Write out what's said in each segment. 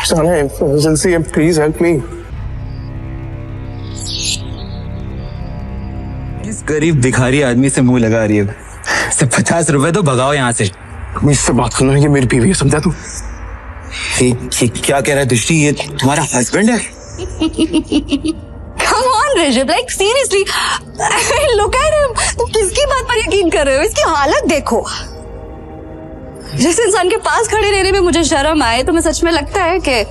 साला इमरजेंसी है, please help me. इस गरीब भिखारी आदमी से मुंह लगा रही है। सिर्फ 50 रुपए तो भगाओ यहाँ से। इससे बात करना, ये मेरी बीवी है, समझा तू? ये क्या कह रहा है दृष्टि? ये तुम्हारा हस्बैंड है? Come on, Rishabh, like seriously, look at him. तुम किसकी बात पर यकीन कर रहे हो? इसकी हालत देखो। जिस इंसान के पास खड़े रहने में मुझे शर्म आए, तो मैं सच में लगता है कि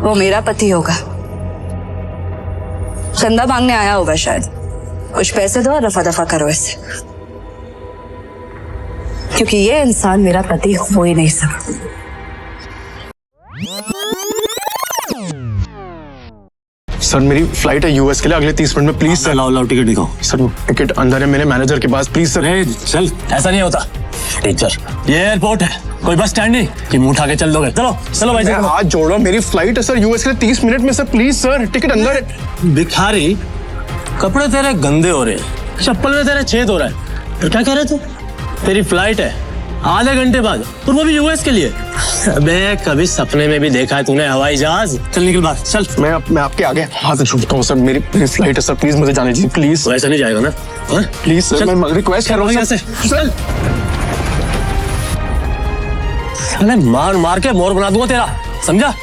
वो मेरा पति होगा। चंदा मांगने आया होगा शायद। कुछ पैसे दो और रफा दफा करो इससे, क्योंकि ये इंसान मेरा पति हो ही नहीं सकता। सर मेरी फ्लाइट है यूएस के लिए अगले 30 मिनट में, प्लीज सर। लाओ टिकट दिखाओ। सर टिकट अंदर है मेरे मैनेजर के पास, प्लीज सर। चल, ऐसा नहीं होता टीचर, ये एयरपोर्ट है, कोई बस स्टैंड नहीं कि मुंह उठा के चल दोगे। चलो चलो भाई, चलो। हाथ जोड़ो, मेरी फ्लाइट है सर यूएस के लिए 30 मिनट में सर, प्लीज सर। टिकट अंदर है। भिखारी, कपड़े तेरे गंदे हो रहे हैं, चप्पल में तेरे छेद हो रहा है, तो क्या कह रहे थे? तेरी फ्लाइट है आधे घंटे बाद, और वो भी यूएस के लिए। अबे कभी सपने में भी देखा है तूने हवाई जहाज? चल निकल बाहर, चल। मैं आपके आगे हाथ छूटता हूँ सर, मेरी फ्लाइट है सर, प्लीज मुझे जाने दीजिए, प्लीज। वैसा नहीं जाएगा ना? प्लीज सर, मैं रिक्वेस्ट कर रहा हूँ सर। चल, अरे मार मार के मोर बना दूंगा तेरा, समझा?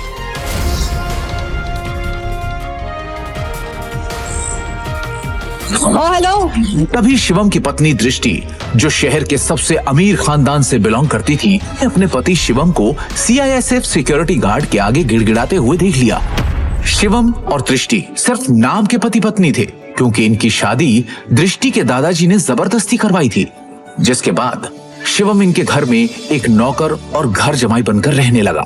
हेलो। तभी शिवम की पत्नी दृष्टि, जो शहर के सबसे अमीर खानदान से बिलोंग करती थी, अपने पति शिवम को सीआईएसएफ सिक्योरिटी गार्ड के आगे गिड़गिड़ाते हुए देख लिया। शिवम और दृष्टि सिर्फ नाम के पति पत्नी थे, क्योंकि इनकी शादी दृष्टि के दादाजी ने जबरदस्ती करवाई थी, जिसके बाद शिवम इनके घर में एक नौकर और घर जमाई बनकर रहने लगा।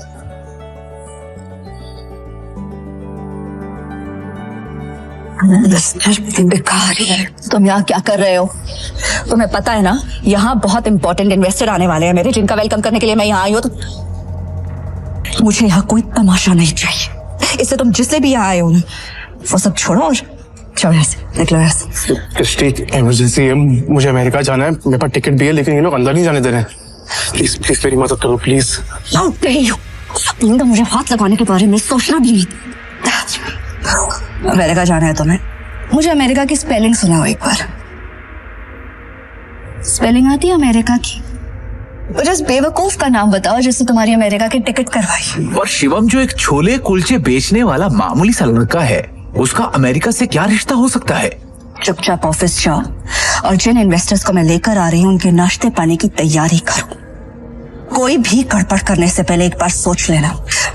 भिखारी, तुम यहाँ क्या कर रहे हो? तुम्हें पता है ना, यहाँ बहुत इंपॉर्टेंट इन्वेस्टर आने वाले हैं मेरे, जिनका वेलकम करने के लिए मैं यहाँ आई हूँ। तो मुझे यहाँ कोई तमाशा नहीं चाहिए। इससे तुम जिससे भी यहाँ आए हो ना, वो सब छोड़ो और चलो यहाँ से, निकलो यहाँ से। दृष्टि, इमरजेंसी है, मुझे अमेरिका जाना है, मेरे पास टिकट भी है, लेकिन ये लोग अंदर नहीं जाने दे रहे हैं। प्लीज प्लीज मेरी मदद करो, प्लीज। तो मुझे हाथ लगाने के बारे में सोचना भी नहीं। अमेरिका जाना है तुम्हें? मुझे अमेरिका की स्पेलिंग सुनाओ एक बार। स्पेलिंग आती है अमेरिका की? जिस बेवकूफ का नाम बताओ जिससे तुम्हारी अमेरिका की टिकट करवाई। और शिवम जो एक छोले कुलचे बेचने वाला मामूली सा लड़का है, उसका अमेरिका से क्या रिश्ता हो सकता है? चुपचाप ऑफिस जाओ और जिन इन्वेस्टर्स को मैं लेकर आ रही हूँ उनके नाश्ते पानी की तैयारी करो। कोई भी गड़बड़ करने से पहले एक बार सोच लेना,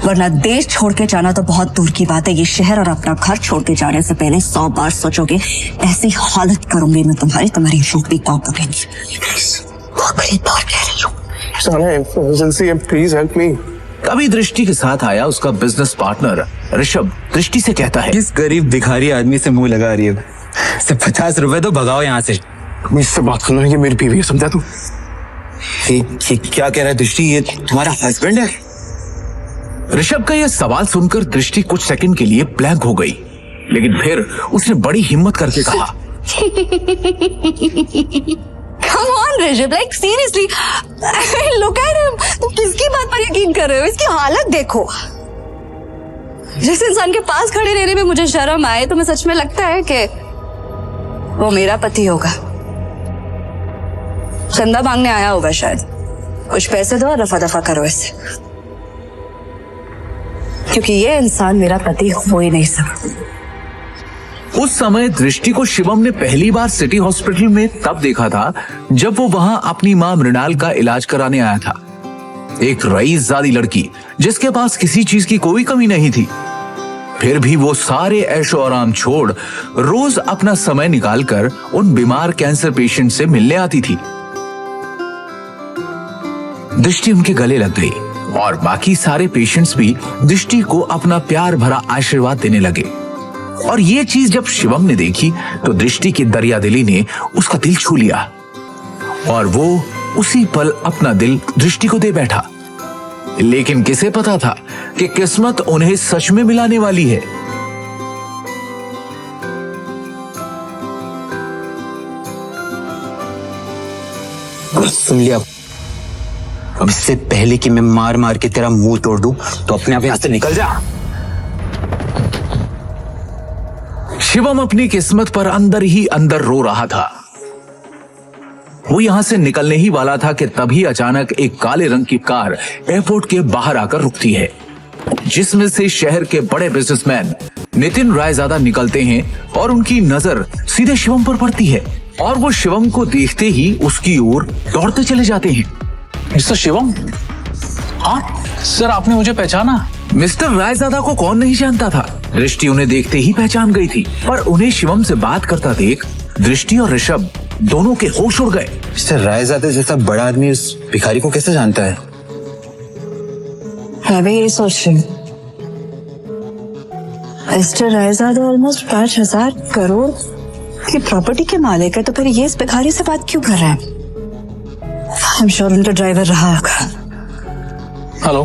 वरना देश छोड़ के जाना तो बहुत दूर की बात है, ये शहर और अपना घर छोड़ के जाने से पहले 100 बार सोचोगे। ऐसी हालत करूंगी मैं तुम्हारी रूप भी कॉप करेंगी। आखिरी बार कह रही हूँ। साला इमरजेंसी है, प्लीज हेल्प मी। तभी दृष्टि के साथ आया उसका बिजनेस पार्टनर ऋषभ दृष्टि से कहता है, इस गरीब भिखारी आदमी से मुंह लगा रही है। सिर्फ 50 रुपए तो भगाओ यहाँ से। इससे बात करना, ये मेरी बीवी है, समझा तू? ये क्या कह रहा है दृष्टि? ये तुम्हारा हस्बैंड है? ऋषभ का यह सवाल सुनकर दृष्टि कुछ सेकंड के लिए ब्लैंक हो गई, लेकिन फिर उसने बड़ी हिम्मत करके कहा, Come on, Rishabh, like seriously, look at him. तुम किसकी बात पर यकीन कर रहे हो? इसकी हालत देखो। जिस इंसान के पास खड़े रहने में मुझे शर्म आए, तो मैं सच में लगता है कि वो मेरा पति होगा। चंदा मांगने आया होगा शायद। कुछ पैसे दो और रफा दफा करो इससे, क्योंकि ये इंसान मेरा पति हो ही नहीं सकता। उस समय दृष्टि को शिवम ने पहली बार सिटी हॉस्पिटल में तब देखा था जब वो वहां अपनी मां मृणाल का इलाज कराने आया था। एक रईसजादी लड़की जिसके पास किसी चीज की कोई कमी नहीं थी, फिर भी वो सारे ऐशो आराम छोड़ रोज अपना समय निकालकर उन बीमार कैंसर पेशेंट से मिलने आती थी। दृष्टि उनके गले लग गई और बाकी सारे पेशेंट्स भी दृष्टि को अपना प्यार भरा आशीर्वाद देने लगे। और ये चीज जब शिवम ने देखी तो दृष्टि की दरियादिली ने उसका दिल छू लिया और वो उसी पल अपना दिल दृष्टि को दे बैठा। लेकिन किसे पता था कि किस्मत उन्हें सच में मिलाने वाली है। सुन लिया, अब इससे पहले कि मैं मार मार के तेरा मुंह तोड़ दूं, तो अपने आप यहाँ से निकल जा। शिवम अपनी किस्मत पर अंदर ही अंदर रो रहा था। वो यहां से निकलने ही वाला था कि तभी अचानक एक काले रंग की कार एयरपोर्ट के बाहर आकर रुकती है, जिसमें से शहर के बड़े बिजनेसमैन नितिन रायजादा निकलते हैं और उनकी नजर सीधे शिवम पर पड़ती है और वो शिवम को देखते ही उसकी ओर दौड़ते चले जाते हैं। मिस्टर शिवम, हाँ सर, आपने मुझे पहचाना? मिस्टर रायजादा को कौन नहीं जानता था। दृष्टि उन्हें देखते ही पहचान गई थी, पर उन्हें शिवम से बात करता देख दृष्टि और ऋषभ दोनों के होश उड़ गए। मिस्टर रायजादा जैसा बड़ा आदमी उस भिखारी को कैसे जानता है? मैं भी यही सोच रही हूँ। मिस्टर रायजादा ऑलमोस्ट 5,000 करोड़ की प्रॉपर्टी के मालिक है, तो फिर ये इस भिखारी से बात क्यों कर रहे हैं? आई एम श्योर उनका ड्राइवर रहा होगा। हेलो,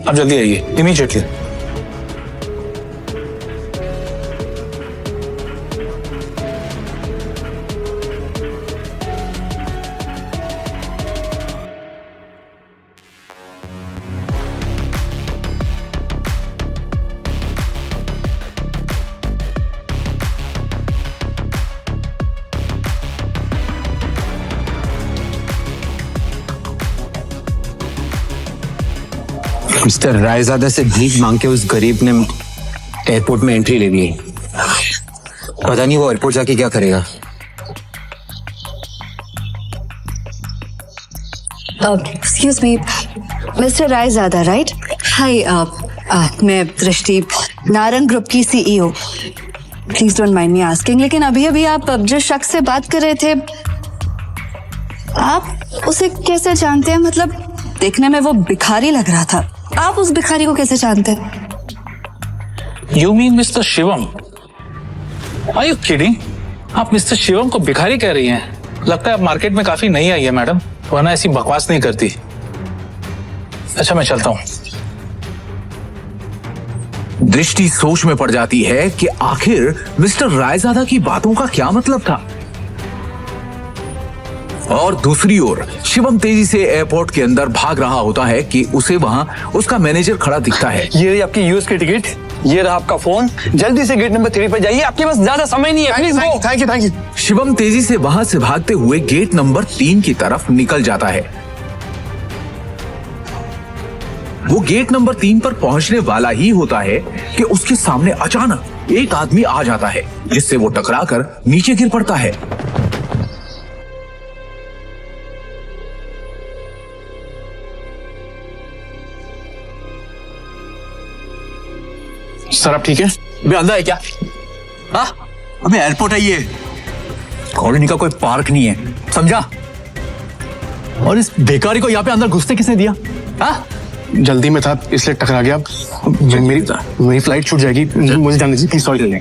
आप जल्दी आइए, इमीडिएटली। मिस्टर रायजादा से भीख मांग के उस गरीब ने एयरपोर्ट में एंट्री ले ली। पता नहीं वो एयरपोर्ट जाके क्या करेगा। Excuse me, mister Raizada right? Hi, मैं दृष्टि, नारंग ग्रुप की CEO. Please don't mind me asking, लेकिन अभी अभी आप जिस शख्स से बात कर रहे थे, आप उसे कैसे जानते हैं? मतलब देखने में वो भिखारी लग रहा था, आप उस भिखारी को कैसे जानते हैं? You mean mister Shivam? Are you kidding? आप मिस्टर शिवम को भिखारी कह रही हैं? लगता है आप मार्केट में काफी नई आई है मैडम, वरना ऐसी बकवास नहीं करती। अच्छा, मैं चलता हूँ। दृष्टि सोच में पड़ जाती है कि आखिर मिस्टर रायजादा की बातों का क्या मतलब था। और दूसरी ओर शिवम तेजी से एयरपोर्ट के अंदर भाग रहा होता है कि उसे वहां उसका मैनेजर खड़ा दिखता है। ये रही आपकी यूएस की टिकट, ये रहा आपका फोन, जल्दी से गेट नंबर 3 पर जाइए, आपके पास ज्यादा समय नहीं है, please go. Thank you. Shivam तेजी से वहां से भागते हुए गेट नंबर 3 की तरफ निकल जाता है। वो गेट नंबर 3 पर पहुंचने वाला ही होता है कि उसके सामने अचानक एक आदमी आ जाता है, जिससे वो टकराकर नीचे गिर पड़ता है। सर आप ठीक है? अबे अंदर है क्या? हाँ, अबे एयरपोर्ट है ये, कॉलोनी का कोई पार्क नहीं है, समझा? और इस बेकारी को यहाँ पे अंदर घुसने किसने दिया? हाँ, जल्दी में था इसलिए टकरा गया। मेरी फ्लाइट छूट जाएगी, मुझे जाने दीजिए प्लीज। सॉरी।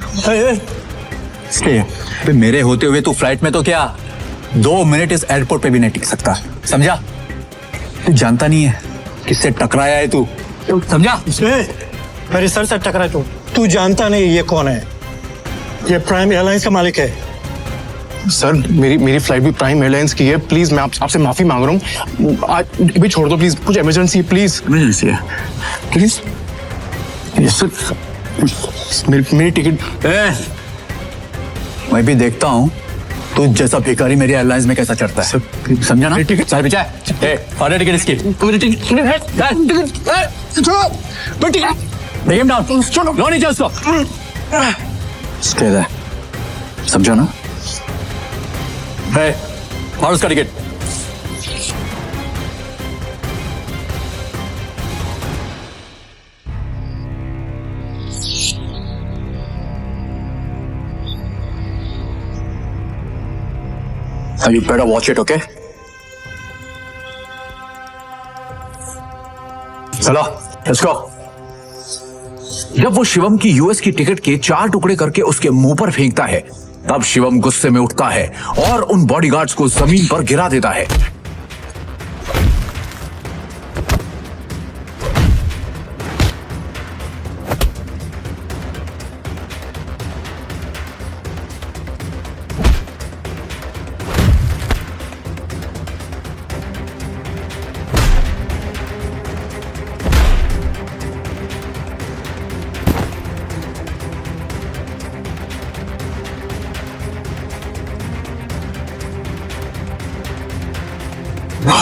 अबे मेरे होते हुए तू फ्लाइट में तो क्या 2 मिनट इस एयरपोर्ट पे भी नहीं टिक सकता, समझा? तू जानता नहीं है किससे टकराया है तू, समझा? मेरे सर से टकरा तू जानता नहीं ये कौन है? ये प्राइम एयरलाइंस का मालिक है। सर मेरी फ्लाइट भी प्राइम एयरलाइंस की है, प्लीज मैं आपसे माफी मांग रहा हूँ, आज भी छोड़ दो प्लीज, कुछ इमरजेंसी है प्लीज। इमरजेंसी है प्लीज। यस सर, मेरी टिकट। मैं भी देखता हूँ तू जैसा भिखारी मेरी एयरलाइंस में कैसा चढ़ता है, समझा ना? टिकट सारे पीछे और टिकट इसकी Take him down. लो नीचे उसको। है, समझा ना? और उसका ticket. You better watch it, okay? चलो, let's go. जब वो शिवम की यूएस की टिकट के 4 टुकड़े करके उसके मुंह पर फेंकता है, तब शिवम गुस्से में उठता है और उन बॉडीगार्ड्स को जमीन पर गिरा देता है।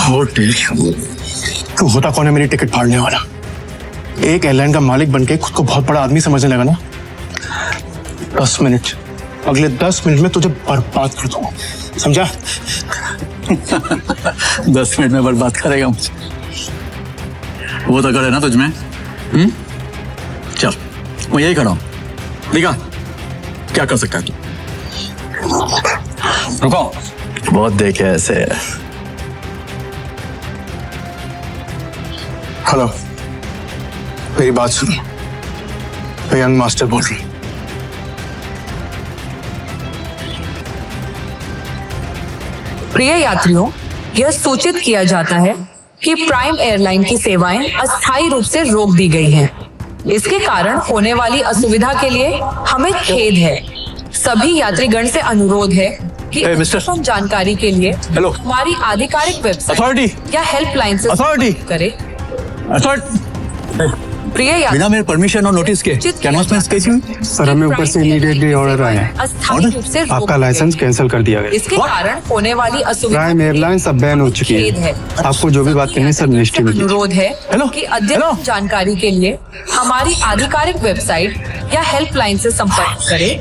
तू होता कौन है मेरी टिकट फाड़ने वाला? एक एयरलाइन का मालिक बनके खुद को बहुत बड़ा आदमी समझने लगा ना। 10 मिनट, अगले 10 मिनट में तुझे बर्बाद कर दूंगा, समझा? 10 मिनट में बर्बाद करेगा मुझे, वो तो करे ना तुझमें। चल मैं यही खड़ा हूं, दिखा क्या कर सकता है तू। रुको, बहुत देखे ऐसे। हेलो, मेरी बात सुनो, मैं यंग मास्टर बोल रही हूँ। प्रिय यात्रियों, यह सूचित किया जाता है कि प्राइम एयरलाइन की सेवाएं अस्थायी रूप से रोक दी गई हैं। इसके कारण होने वाली असुविधा के लिए हमें खेद है। सभी यात्रीगण से अनुरोध है कि Hey, mister. अद्यतन जानकारी के लिए Hello. हमारी आधिकारिक वेबसाइट Authority. या हेल्पलाइन से Authority. संपर्क करें। प्रिय बिना यात्री, मेरे परमिशन और नोटिस के अनाउंसमेंट कैसी हुई? सर, हमें ऊपर से इमीडिएटली ऑर्डर आया है। अस्थायी रूप से रोक आपका दी लाइसेंस गई। कैंसिल कर दिया गया। इसके कारण होने वाली असुविधा प्राइम एयरलाइंस अब बैन हो चुकी खेद है। है। आपको जो भी बात करनी है सब मिनिस्ट्री में कीजिए। अनुरोध है Hello? कि अद्यतन Hello? जानकारी के लिए हमारी आधिकारिक वेबसाइट या हेल्पलाइन से संपर्क करें।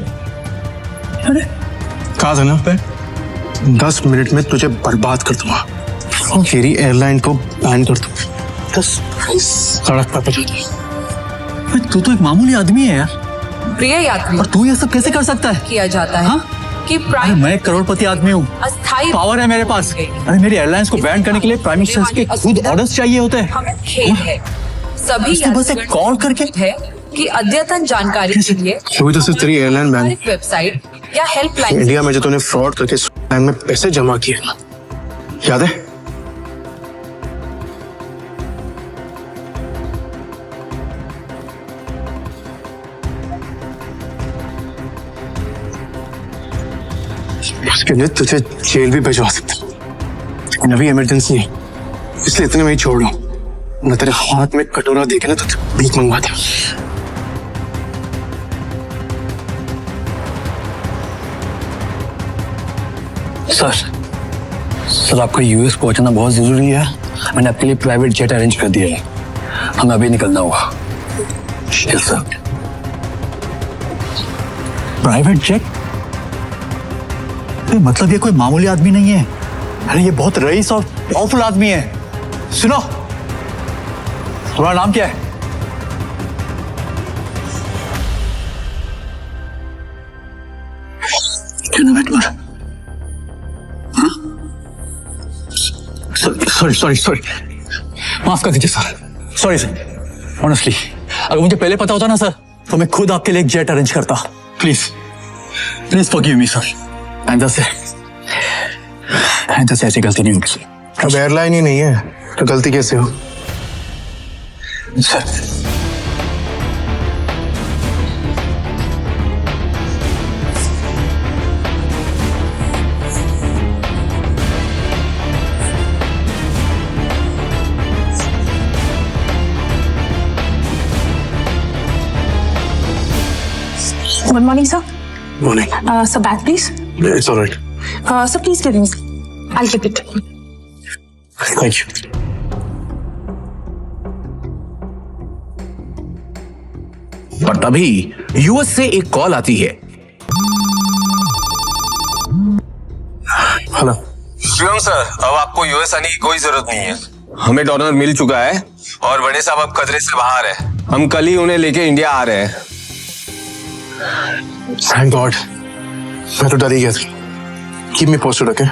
कहा था ना, 10 मिनट में तुझे बर्बाद कर दूंगा, मेरी एयरलाइन को बैन कर दूंगा। बस सड़क पर पहुंचा दे। तू तो एक मामूली आदमी है यार, प्रिय यात्री, और तू ये सब कैसे कर सकता है? किया जाता है हाँ? कि अरे प्राइम मैं एक करोड़पति आदमी हूँ, अस्थायी पावर है मेरे पास। अरे मेरी एयरलाइंस को बैन करने के लिए प्राइम मिनिस्टर के खुद ऑर्डर्स चाहिए होते हैं। हमें खेद है। सभी उसके बस एक यात्रीगण कॉल करके है कि अद्यतन जानकारी के लिए वही तो सिर्फ तेरी एयरलाइन बैन। आधिकारिक वेबसाइट या हेल्पलाइन इंडिया में जो तूने फ्रॉड करके इस एयरलाइन में पैसे जमा किए ना, याद है? उसके लिए तुझे जेल भी भिजवा सकता हूं। लेकिन अभी इमरजेंसी है, इसलिए इतने में ही छोड़ रहा हूं। न तेरे हाथ में कटोरा देके ना तुझे भीख मंगवा दे। सर आपको यूएस पहुंचना बहुत जरूरी है। मैंने आपके लिए प्राइवेट जेट अरेंज कर दिया है, हमें अभी निकलना होगा। Yes sir. Private jet? मतलब ये कोई मामूली आदमी नहीं है, अरे ये बहुत रईस और पावरफुल आदमी है। सुनो, तुम्हारा नाम क्या है? सॉरी, माफ कर दीजिए सर, सॉरी सर। ऑनेस्टली अगर मुझे पहले पता होता ना सर, तो मैं खुद आपके लिए एक जेट अरेंज करता। Please forgive me sir. आइंदा से ऐसी गलती नहीं होगी सर। अब एयरलाइन ही नहीं है तो गलती कैसे हो? Sir Good morning, sir. Morning. Sir, bag, please. It's all right. Sir, please give me. I'll get it. Thank you. पर तभी यूएस से एक कॉल आती है। हेलो शिवम सर, अब आपको यूएस आने की कोई जरूरत नहीं है। हमें डोनर मिल चुका है और बड़े साहब अब खतरे से बाहर है। हम कल ही उन्हें लेके इंडिया आ रहे हैं। थैंक गॉड, मैं तो डर ही गया था। Keep me posted, okay?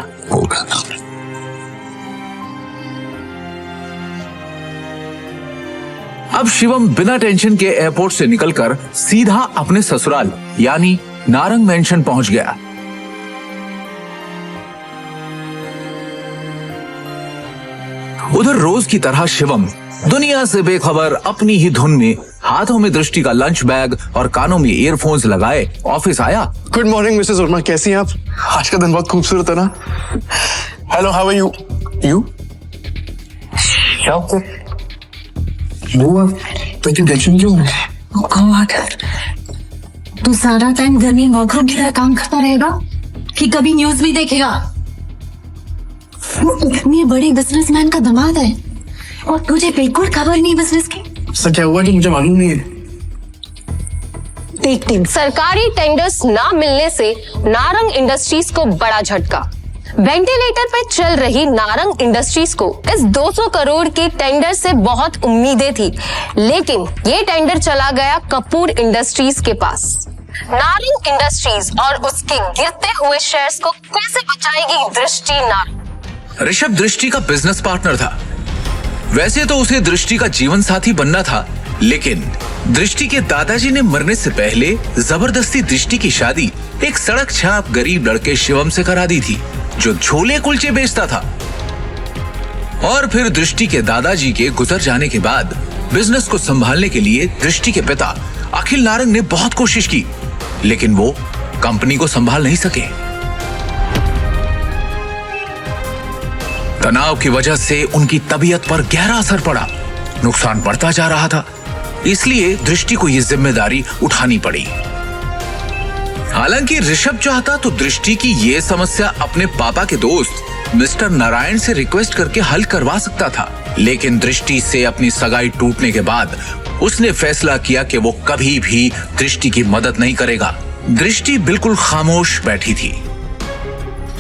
अब शिवम बिना टेंशन के एयरपोर्ट से निकलकर सीधा अपने ससुराल यानी नारंग मेंशन पहुंच गया। उधर रोज की तरह शिवम दुनिया से बेखबर अपनी ही धुन में हाथों में दृष्टि का लंच बैग और कानों में ईयरफोन्स लगाए ऑफिस आया। गुड मॉर्निंग मिसेस वर्मा, कैसी हैं आप? आज का दिन बहुत खूबसूरत है ना? Hello, how are you? You tension क्यों है? गॉड, तू सारा टाइम घर में वर्करूम की तरह काम करता रहेगा कि कभी न्यूज भी देखेगा? इतने बड़े बिजनेसमैन का दामाद है और तुझे बिल्कुल खबर नहीं बिजनेस की। सर क्या हुआ कि मुझे मालूम नहीं है। देखते हैं। सरकारी टेंडर्स ना मिलने से नारंग इंडस्ट्रीज को बड़ा झटका। वेंटिलेटर पे चल रही नारंग इंडस्ट्रीज को इस 200 करोड़ के टेंडर से बहुत उम्मीदें थी, लेकिन ये टेंडर चला गया कपूर इंडस्ट्रीज के पास। नारंग इंडस्ट्रीज और उसके गिरते हुए शेयर्स को कैसे बचाएगी दृष्टि नारंग? ऋषभ दृष्टि का बिजनेस पार्टनर था। वैसे तो उसे दृष्टि का जीवन साथी बनना था, लेकिन दृष्टि के दादाजी ने मरने से पहले जबरदस्ती दृष्टि की शादी एक सड़क छाप गरीब लड़के शिवम से करा दी थी, जो छोले कुलचे बेचता था। और फिर दृष्टि के दादाजी के गुजर जाने के बाद बिजनेस को संभालने के लिए दृष्टि के पिता अखिल नारंग ने बहुत कोशिश की, लेकिन वो कंपनी को संभाल नहीं सके। तनाव की वजह से उनकी तबीयत पर गहरा असर पड़ा, नुकसान बढ़ता जा रहा था, इसलिए दृष्टि को यह जिम्मेदारी उठानी पड़ी। हालांकि ऋषभ चाहता तो दृष्टि की ये समस्या अपने पापा के दोस्त मिस्टर नारायण से रिक्वेस्ट करके हल करवा सकता था, लेकिन दृष्टि से अपनी सगाई टूटने के बाद उसने फैसला किया कि वो कभी भी दृष्टि की मदद नहीं करेगा। दृष्टि बिल्कुल खामोश बैठी थी।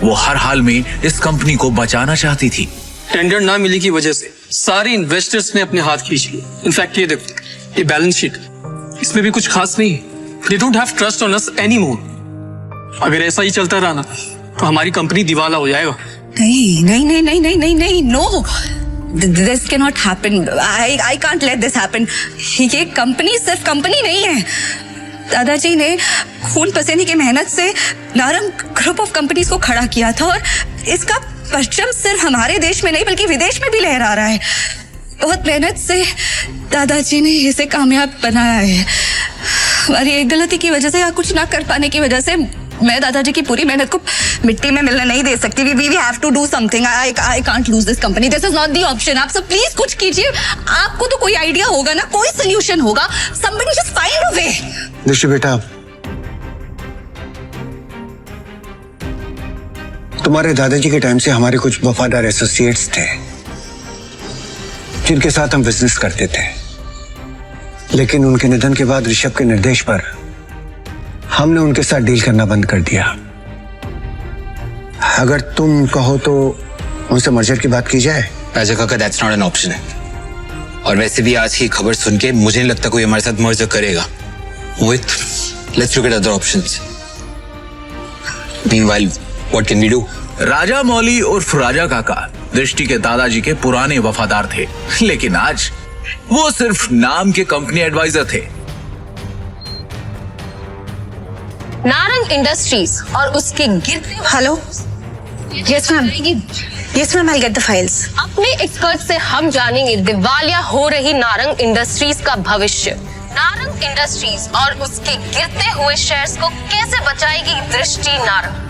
वो हर हाल में इस कंपनी को बचाना चाहती थी। टेंडर ना मिलने की वजह से सारे इन्वेस्टर्स ने अपने हाथ खींच लिए। इनफैक्ट ये देखो, ये बैलेंस शीट, इसमें भी कुछ खास नहीं है। They don't have trust on us anymore. अगर ऐसा ही चलता रहा ना तो हमारी कंपनी दिवाला हो जाएगा। नहीं नहीं नहीं नहीं नहीं नहीं नहीं, no, this can not happen. I can't let this happen. ये कंपनी सिर्फ कंपनी नहीं है। दादाजी ने खून पसीने की मेहनत से नारंग ग्रुप ऑफ कंपनीज को खड़ा किया था, और इसका परचम सिर्फ हमारे देश में नहीं बल्कि विदेश में भी लहरा रहा है। बहुत मेहनत से दादाजी ने इसे कामयाब बनाया है। हमारी एक गलती की वजह से या कुछ ना कर पाने की वजह से मैं दादाजी की पूरी मेहनत को मिट्टी में मिलने नहीं दे सकती। We have to do something. I can't lose this company. This is not the option. आप सब प्लीज कुछ कीजिए। आपको तो कोई आइडिया होगा ना, कोई सोल्यूशन होगा। Somebody just find a way. दृष्टि बेटा, तुम्हारे दादाजी के टाइम से हमारे कुछ वफादार एसोसिएट्स थे जिनके साथ हम बिजनेस करते थे, लेकिन उनके निधन के बाद ऋषभ के निर्देश पर हमने उनके साथ डील करना बंद कर दिया। अगर तुम कहो तो उनसे मर्जर की बात की जाए। राजा काका, दैट्स नॉट एन ऑप्शन है। और वैसे भी आज की खबर सुन के मुझे नहीं लगता कोई हमारे साथ मर्जर करेगा। Mohit, let's look at other options. Meanwhile, what can we do? Raja Mauli उर्फ राजा काका दृष्टि के दादाजी के पुराने वफादार थे, लेकिन आज वो सिर्फ नाम के कंपनी एडवाइजर थे। नारंग इंडस्ट्रीज और उसके गिरते। Hello, yes ma'am, yes ma'am, I get the files. अपने एक्सपर्ट से हम जानेंगे दिवालिया हो रही नारंग इंडस्ट्रीज का भविष्य। नारंग इंडस्ट्रीज और उसके गिरते हुए शेयर्स को कैसे बचाएगी दृष्टि नारंग?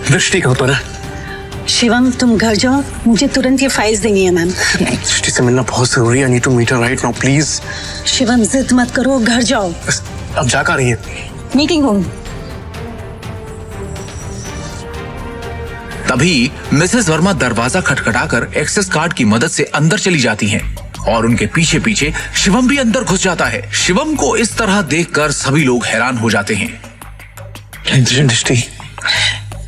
दृष्टि कहाँ पर है? शिवम, तुम घर जाओ, मुझे तुरंत ये फाइल्स देनी है मैम। दृष्टि से मिलना बहुत जरूरी है। I need to meet her right now, please. Shivam, जिद मत करो, घर जाओ। अब जा कर रही है? Meeting room. तभी मिसेस वर्मा दरवाजा खटखटाकर एक्सेस कार्ड की मदद से अंदर चली जाती हैं और उनके पीछे पीछे शिवम भी अंदर घुस जाता है। शिवम को इस तरह देखकर सभी लोग हैरान हो जाते हैं। दृष्टि,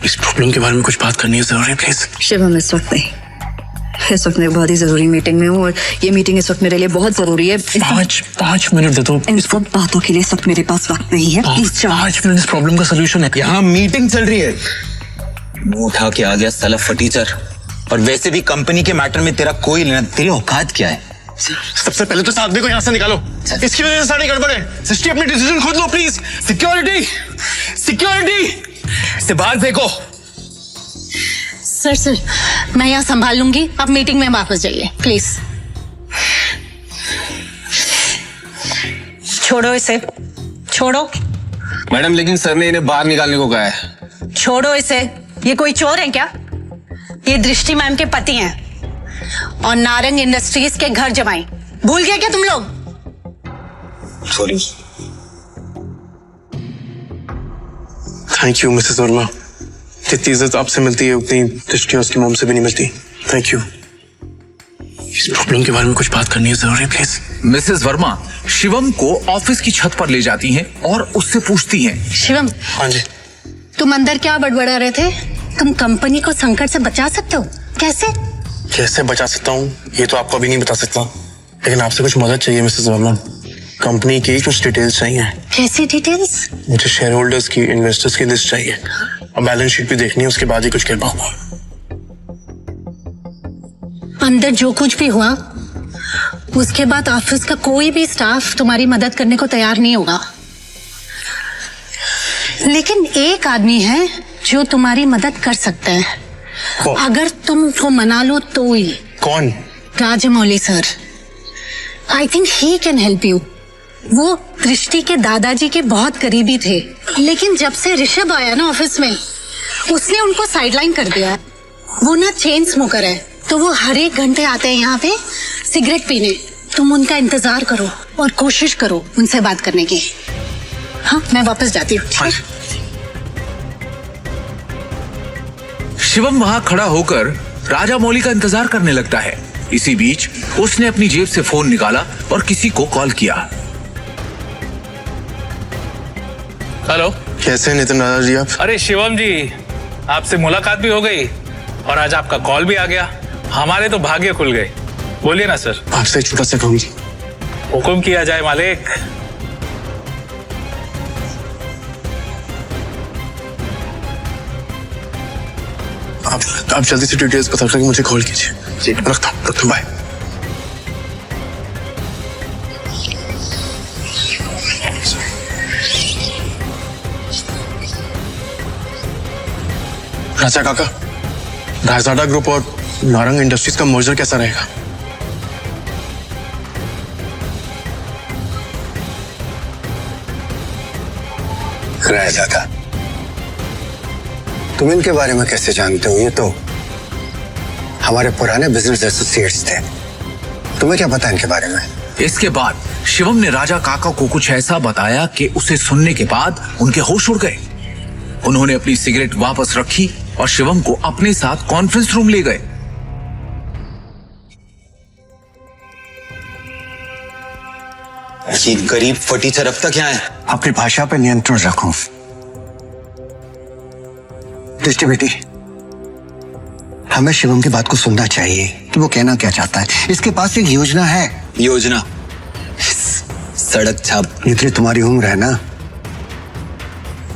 इस प्रॉब्लम के बारे में कुछ बात करनी है जरूरी, प्लीज। शिवम, इस वक्त नहीं, इस वक्त मैं बहुत ही जरूरी मीटिंग में हूँ और ये मीटिंग इस वक्त मेरे लिए बहुत जरूरी है। पाँच मिनट दे दो। इन सब बातों के लिए इस वक्त मेरे पास वक्त नहीं है। प्लीज 5 मिनट इस प्रॉब्लम का सोल्यूशन है। यहाँ मीटिंग चल रही है। मुंह उठा के आ गया साला फटीचर। और वैसे भी कंपनी के मैटर में तेरा कोई लेना, तेरी औकात क्या है? सबसे पहले तो साधवी को यहाँ से निकालो। इसकी वजह से सारी गड़बड़ है। सृष्टि, अपनी डिसीजन खुद लो प्लीज। सिक्योरिटी, सिक्योरिटी, इसे बाहर फेंको। सर, मैं यहाँ संभाल लूंगी, आप मीटिंग में वापस जाइए प्लीज। छोड़ो इसे, छोड़ो। मैडम, लेकिन सर ने इन्हें बाहर निकालने को कहा है। छोड़ो इसे, ये कोई चोर है क्या? ये दृष्टि मैम के पति हैं और नारंग इंडस्ट्रीज के घर जमाई। भूल गए क्या तुम लोग? Sorry. Thank you Mrs Verma. जितनी इज्जत आपसे मिलती है उतनी दृष्टि उसकी मोम से भी नहीं मिलती। Thank you. इस प्रॉब्लम के बारे में कुछ बात करनी है जरूरी, प्लीज। मिसेस वर्मा शिवम को ऑफिस की छत पर ले जाती हैं और उससे पूछती हैं। शिवम, हाँ जी। तुम अंदर क्या बड़बड़ा रहे थे? तुम कंपनी को संकट से बचा सकते हो? कैसे? कैसे बचा सकता हूँ ये तो आपको अभी नहीं बता सकता, लेकिन आपसे कुछ मदद चाहिए मिसेस वर्मा। कंपनी की कुछ डिटेल्स चाहिए। कैसी डिटेल्स? मुझे शेयर होल्डर्स की, इन्वेस्टर्स की लिस्ट चाहिए और बैलेंस शीट भी देखनी है, उसके बाद ही कुछ कह पाऊंगा। अंदर जो कुछ भी हुआ उसके बाद ऑफिस का कोई भी स्टाफ तुम्हारी मदद करने को तैयार नहीं होगा, लेकिन एक आदमी है जो तुम्हारी मदद कर सकता है। अगर तुम उसको मना लो तो ही। कौन? Rajamouli sir. I think he can help you. वो दृष्टि के दादाजी के बहुत करीबी थे, लेकिन जब से ऋषभ आया ना ऑफिस में, उसने उनको साइडलाइन कर दिया। वो ना चेन स्मोकर है, तो वो हर एक घंटे आते हैं यहाँ पे सिगरेट पीने। तुम उनका इंतजार करो और कोशिश करो उनसे बात करने की। हाँ, मैं वापस जाती हूँ। शिवम वहां खड़ा होकर राजा मौली का इंतजार करने लगता है। इसी बीच उसने अपनी जेब से फोन निकाला और किसी को कॉल किया। हेलो, कैसे नितिन दादा जी आप? अरे शिवम जी, आपसे मुलाकात भी हो गई और आज आपका कॉल भी आ गया। हमारे तो भाग्य खुल गए। बोलिए ना सर। आपसे एक छोटा सा काम। हुक्म किया जाए मालिक। आप जल्दी से डिटेल्स पता करके मुझे कॉल कीजिए। रखता हूँ, बाय। राजा काका, रायजादा ग्रुप और नारंग इंडस्ट्रीज का मर्जर कैसा रहेगा? रायजादा, तुम इनके बारे में कैसे जानते हो? ये तो हमारे पुराने बिजनेस एसोसिएट्स थे। तुम्हें क्या पता इनके बारे में? इसके बाद शिवम ने राजा काका को कुछ ऐसा बताया कि उसे सुनने के बाद उनके होश उड़ गए। उन्होंने अपनी सिगरेट वापस रखी और शिवम को अपने साथ कॉन्फ्रेंस रूम ले गए। ये गरीब फटी तरफ तक यहाँ है। अपनी भाषा पे नियंत्रण रखो। दृष्टि बेटी, हमें शिवम की बात को सुनना चाहिए कि वो कहना क्या चाहता है। इसके पास एक योजना है। योजना? सड़क छाप। जितनी तुम्हारी उम्र है ना,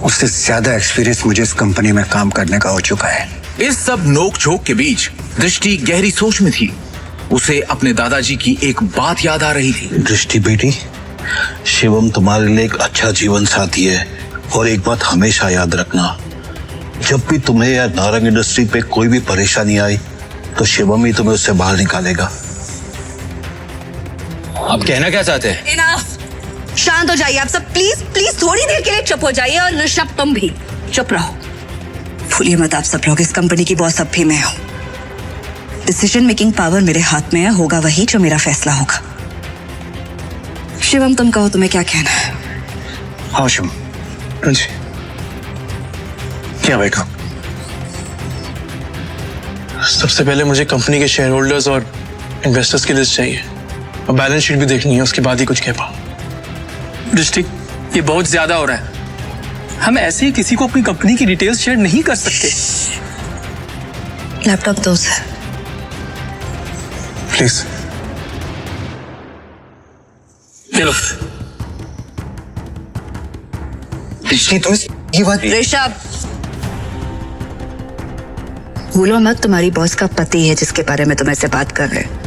उससे ज्यादा एक्सपीरियंस मुझे इस कंपनी में काम करने का हो चुका है। इस सब नोक झोंक के बीच दृष्टि गहरी सोच में थी। उसे अपने दादाजी की एक बात याद आ रही थी। दृष्टि बेटी, शिवम तुम्हारे लिए एक अच्छा जीवन साथी है और एक बात हमेशा याद रखना, जब भी तुम्हें या नारंग इंडस्ट्री पे कोई भी परेशानी आई तो शिवम ही तुम्हें उससे बाहर निकालेगा। आप कहना क्या चाहते हैं? इनफ। शांत हो जाइए आप सब, प्लीज प्लीज थोड़ी देर के लिए चुप हो जाइए। और ऋषभ, तुम भी चुप रहो। भूलिए मत आप सब लोग, इस कंपनी की बॉस अब भी मैं हूं। डिसीजन मेकिंग पावर मेरे हाथ में है, होगा वही जो मेरा फैसला होगा। शिवम, तुम कहो तुम्हें क्या कहना है? हाँ शिवम। हाँ जी, क्या बैठो। सबसे पहले मुझे कंपनी के शेयर होल्डर्स और इन्वेस्टर्स की लिस्ट चाहिए और बैलेंस शीट भी देखनी है, उसके बाद ही कुछ कह पाऊं। दृष्टि, ये बहुत ज्यादा हो रहा है। हम ऐसे ही किसी को अपनी कंपनी की डिटेल्स शेयर नहीं कर सकते। लैपटॉप दो सर। प्लीज। चलो। दृष्टि, तुम ये बात। ऋषभ, भूलो मत तुम्हारी बॉस का पति है जिसके बारे में तुम ऐसे बात कर रहे हो।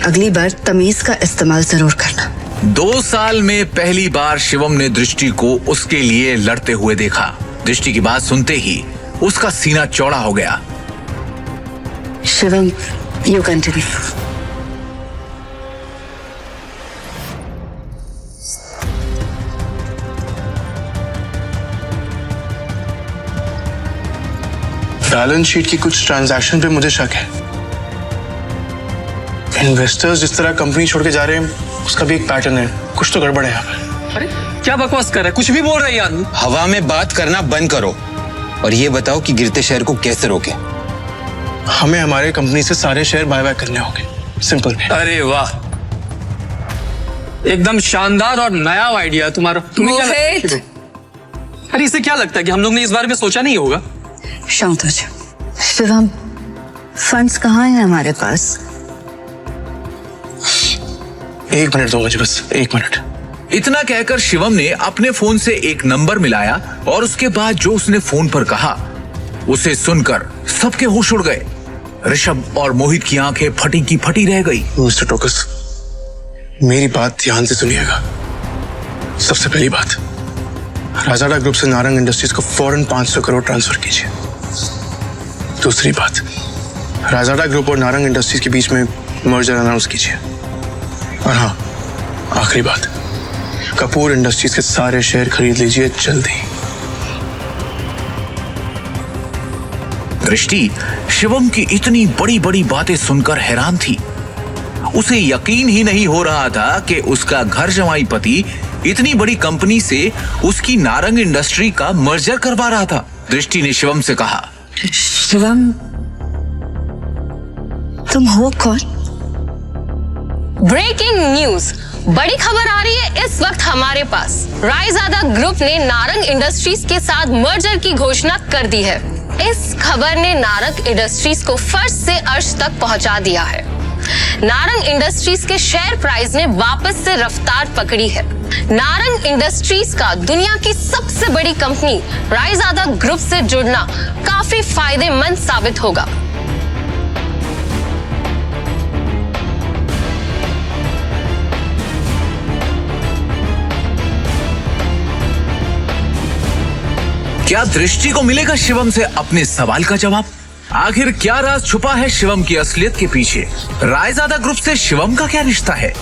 अगली बार तमीज का इस्तेमाल जरूर करना। 2 साल में पहली बार शिवम ने दृष्टि को उसके लिए लड़ते हुए देखा। दृष्टि की बात सुनते ही उसका सीना चौड़ा हो गया। Shivam, you continue. Balance sheet की कुछ ट्रांजैक्शन पे मुझे शक है। इन्वेस्टर्स जिस तरह कंपनी छोड़ के जा रहे हैं उसका भी एक पैटर्न है। कुछ तो गड़बड़ है यहाँ पे। अरे क्या बकवास कर रहा है, कुछ भी बोल रहा है ये आदमी। हवा में बात करना बंद करो और ये बताओ कि गिरते शहर को कैसे रोके। हमें हमारे कंपनी से सारे शेयर बाय बाय करने होंगे, सिंपल। अरे वाह, एकदम शानदार और नया आइडिया तुम्हारा। तुम्हें क्या लगता है? अरे इसे क्या लगता है कि हम लोग ने इस बारे में सोचा नहीं होगा? शांत हो जाओ। शिवम, फंड्स कहाँ हैं हमारे पास? 1 मिनट दो मुझे, बस 1 मिनट। इतना कहकर शिवम ने अपने फोन से एक नंबर मिलाया और उसके बाद जो उसने फोन पर कहा उसे सुनकर सबके होश उड़ गए। ऋषभ और मोहित की आंखें फटी की फटी रह गई। मिस्टर टोकस, मेरी बात ध्यान से सुनिएगा। सबसे पहली बात, राजाडा ग्रुप से नारंग इंडस्ट्रीज को फौरन 500 करोड़ ट्रांसफर कीजिए। दूसरी बात, राजाडा ग्रुप और नारंग इंडस्ट्रीज के बीच में मर्जर अनाउंस कीजिए। और हाँ, आखिरी बात, कपूर इंडस्ट्रीज के सारे शेयर खरीद लीजिए जल्दी। दृष्टि शिवम की इतनी बड़ी बड़ी बातें सुनकर हैरान थी। उसे यकीन ही नहीं हो रहा था कि उसका घर जमाई पति इतनी बड़ी कंपनी से उसकी नारंग इंडस्ट्री का मर्जर करवा रहा था। दृष्टि ने शिवम से कहा, शिवम, तुम हो कौन? ब्रेकिंग न्यूज, बड़ी खबर आ रही है इस वक्त हमारे पास। रायजादा ग्रुप ने नारंग इंडस्ट्रीज के साथ मर्जर की घोषणा कर दी है। इस खबर ने नारंग इंडस्ट्रीज को फर्श से अर्श तक पहुंचा दिया है। नारंग इंडस्ट्रीज के शेयर प्राइस ने वापस से रफ्तार पकड़ी है। नारंग इंडस्ट्रीज का दुनिया की सबसे बड़ी कंपनी रायजादा ग्रुप से जुड़ना काफी फायदेमंद साबित होगा। क्या दृष्टि को मिलेगा शिवम से अपने सवाल का जवाब? आखिर क्या राज छुपा है शिवम की असलियत के पीछे? रायजादा ग्रुप से शिवम का क्या रिश्ता है?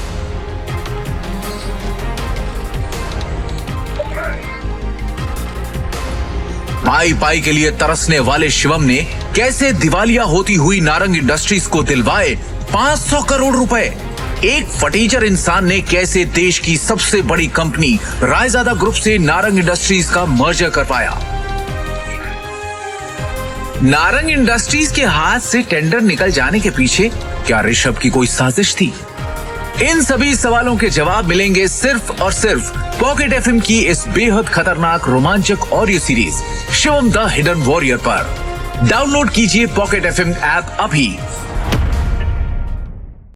पाई पाई के लिए तरसने वाले शिवम ने कैसे दिवालिया होती हुई नारंग इंडस्ट्रीज को दिलवाए 500 करोड़ रुपए? एक फटीचर इंसान ने कैसे देश की सबसे बड़ी कंपनी रायजादा ग्रुप से नारंग इंडस्ट्रीज का मर्जर करवाया? नारंग इंडस्ट्रीज के हाथ से टेंडर निकल जाने के पीछे क्या ऋषभ की कोई साजिश थी? इन सभी सवालों के जवाब मिलेंगे सिर्फ और सिर्फ पॉकेट एफएम की इस बेहद खतरनाक रोमांचक audio series Shivam the hidden warrior पर। डाउनलोड कीजिए पॉकेट एफएम ऐप अभी